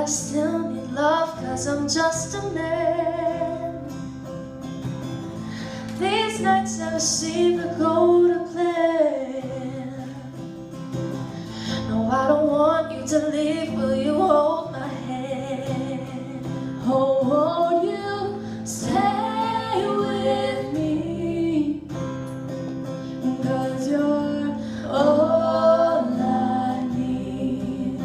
still need love, 'cause I'm just a man. These nights never seem to go to plan. No, I don't want you to leave. Will you hold my hand? Oh, won't you stay with me? 'Cause you're all I need.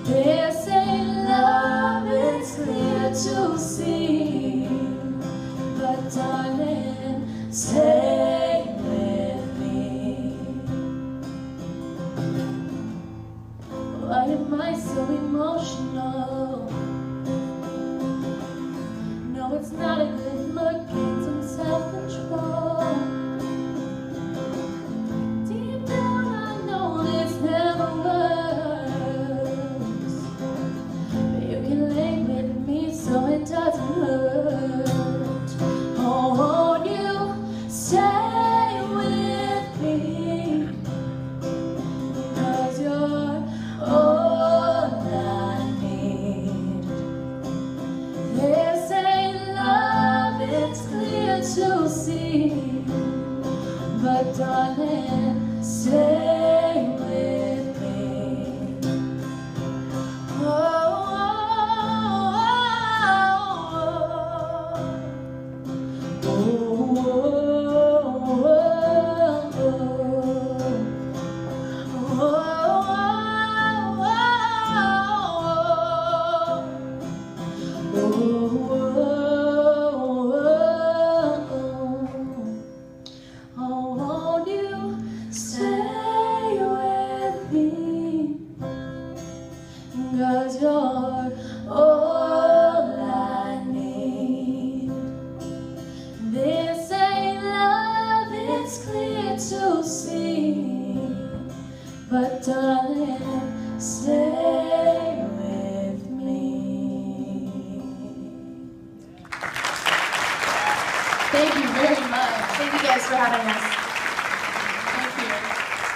They say love is clear to see, but darling, stay with me. Why am I so emotional? No, it's not a good look, gain some self-control. Deep down I know this never works, but you can lay with me so it doesn't hurt. Oh, won't you stay with me? 'Cause you're all I need. They say love is clear to see, but darling, stay with me. Oh, oh, oh, oh, won't you stay with me? 'Cause you're all I need. They say love is clear to see, but darling, stay with me. Thank you very much. Thank you guys for having us.